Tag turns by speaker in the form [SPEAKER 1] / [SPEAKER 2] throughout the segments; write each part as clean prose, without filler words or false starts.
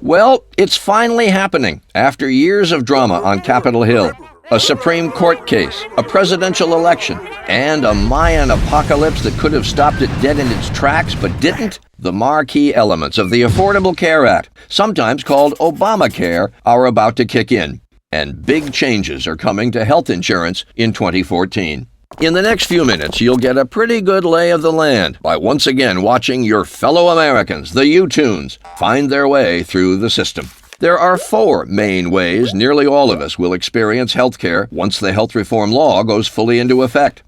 [SPEAKER 1] Well, it's finally happening after years of drama on Capitol Hill. A Supreme Court case, a presidential election, and a Mayan apocalypse that could have stopped it dead in its tracks but didn't. The marquee elements of the Affordable Care Act, sometimes called Obamacare, are about to kick in. And big changes are coming to health insurance in 2014. In the next few minutes, you'll get a pretty good lay of the land by once again watching your fellow Americans, the U-Tunes, find their way through the system. There are 4 main ways nearly all of us will experience health care once the health reform law goes fully into effect.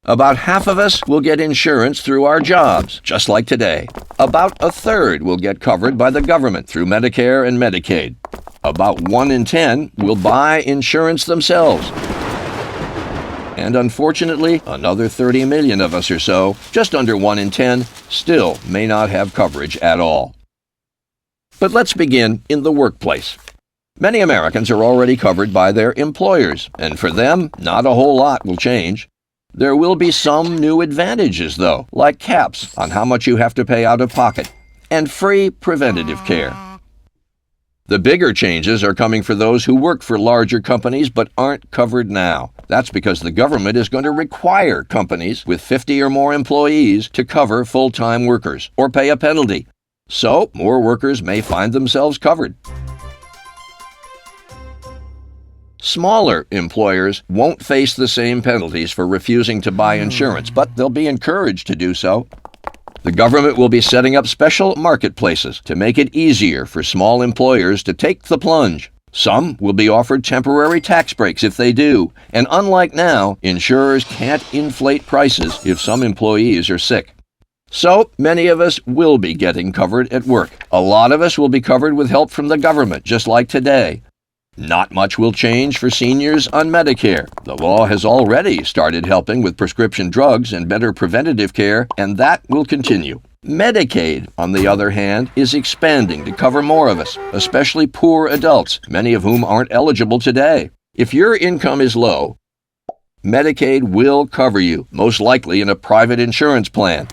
[SPEAKER 1] About half of us will get insurance through our jobs, just like today. About a third will get covered by the government through Medicare and Medicaid. About 1 in 10 will buy insurance themselves. And unfortunately, another 30 million of us or so, just under 1 in 10, still may not have coverage at all. But let's begin in the workplace. Many Americans are already covered by their employers, and for them, not a whole lot will change. There will be some new advantages, though, like caps on how much you have to pay out of pocket, and free preventative care. The bigger changes are coming for those who work for larger companies but aren't covered now. That's because the government is going to require companies with 50 or more employees to cover full-time workers or pay a penalty. So, more workers may find themselves covered. Smaller employers won't face the same penalties for refusing to buy insurance, but they'll be encouraged to do so. The government will be setting up special marketplaces to make it easier for small employers to take the plunge. Some will be offered temporary tax breaks if they do, and unlike now, insurers can't inflate prices if some employees are sick. So, many of us will be getting covered at work. A lot of us will be covered with help from the government, just like today. Not much will change for seniors on Medicare. The law has already started helping with prescription drugs and better preventative care, and that will continue. Medicaid, on the other hand, is expanding to cover more of us, especially poor adults, many of whom aren't eligible today. If your income is low, Medicaid will cover you, most likely in a private insurance plan.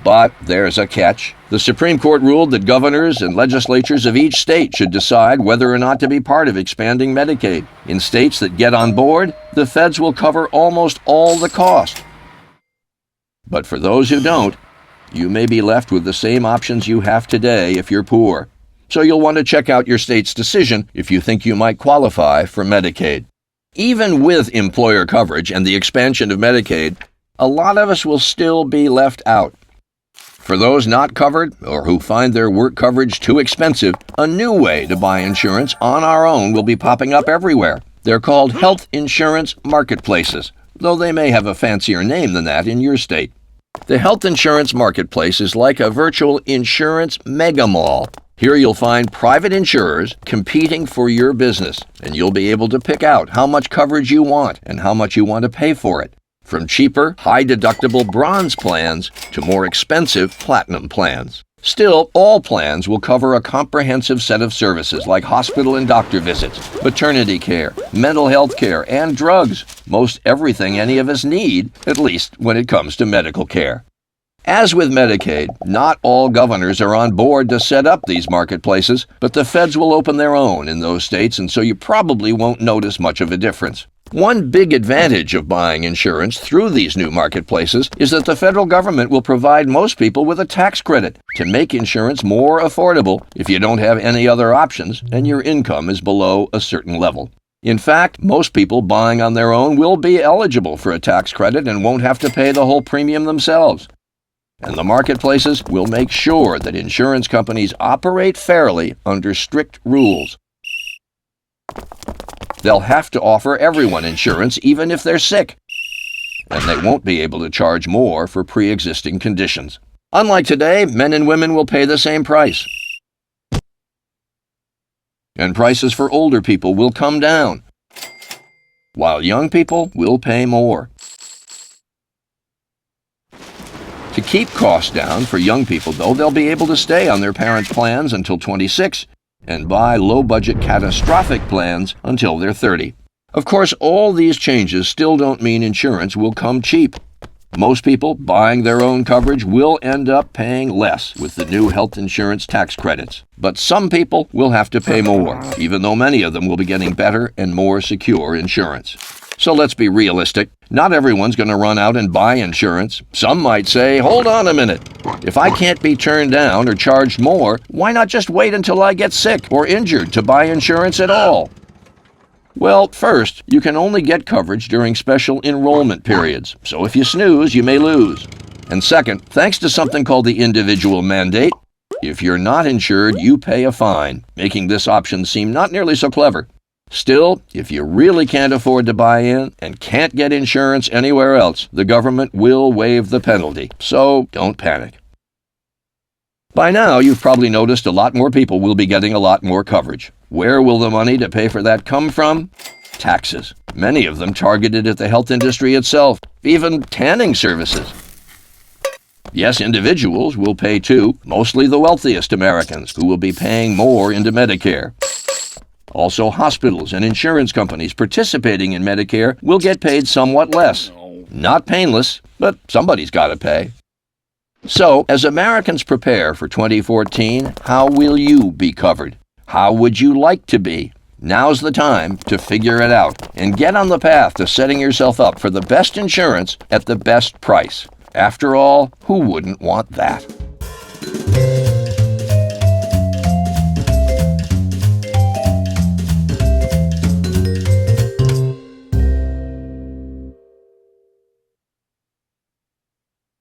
[SPEAKER 1] But there's a catch. The Supreme Court ruled that governors and legislatures of each state should decide whether or not to be part of expanding Medicaid. In states that get on board, the feds will cover almost all the cost. But for those who don't, you may be left with the same options you have today if you're poor. So you'll want to check out your state's decision if you think you might qualify for Medicaid. Even with employer coverage and the expansion of Medicaid, a lot of us will still be left out. For those not covered or who find their work coverage too expensive, a new way to buy insurance on our own will be popping up everywhere. They're called health insurance marketplaces, though they may have a fancier name than that in your state. The health insurance marketplace is like a virtual insurance mega mall. Here you'll find private insurers competing for your business, and you'll be able to pick out how much coverage you want and how much you want to pay for it. From cheaper, high-deductible bronze plans to more expensive platinum plans. Still, all plans will cover a comprehensive set of services like hospital and doctor visits, maternity care, mental health care, and drugs. Most everything any of us need, at least when it comes to medical care. As with Medicaid, not all governors are on board to set up these marketplaces, but the feds will open their own in those states, and so you probably won't notice much of a difference. One big advantage of buying insurance through these new marketplaces is that the federal government will provide most people with a tax credit to make insurance more affordable if you don't have any other options and your income is below a certain level. In fact, most people buying on their own will be eligible for a tax credit and won't have to pay the whole premium themselves. And the marketplaces will make sure that insurance companies operate fairly under strict rules. They'll have to offer everyone insurance even if they're sick, and they won't be able to charge more for pre-existing conditions. Unlike today, men and women will pay the same price. And prices for older people will come down, while young people will pay more. To keep costs down for young people, though, they'll be able to stay on their parents' plans until 26 and buy low-budget catastrophic plans until they're 30. Of course, all these changes still don't mean insurance will come cheap. Most people buying their own coverage will end up paying less with the new health insurance tax credits. But some people will have to pay more, even though many of them will be getting better and more secure insurance. So let's be realistic. Not everyone's going to run out and buy insurance. Some might say, hold on a minute. If I can't be turned down or charged more, why not just wait until I get sick or injured to buy insurance at all? Well, first, you can only get coverage during special enrollment periods, so if you snooze, you may lose. And second, thanks to something called the individual mandate, if you're not insured, you pay a fine, making this option seem not nearly so clever. Still, if you really can't afford to buy in and can't get insurance anywhere else, the government will waive the penalty, so don't panic. By now, you've probably noticed a lot more people will be getting a lot more coverage. Where will the money to pay for that come from? Taxes. Many of them targeted at the health industry itself, even tanning services. Yes, individuals will pay too, mostly the wealthiest Americans, who will be paying more into Medicare. Also, hospitals and insurance companies participating in Medicare will get paid somewhat less. Not painless, but somebody's got to pay. So, as Americans prepare for 2014, how will you be covered? How would you like to be? Now's the time to figure it out and get on the path to setting yourself up for the best insurance at the best price. After all, who wouldn't want that?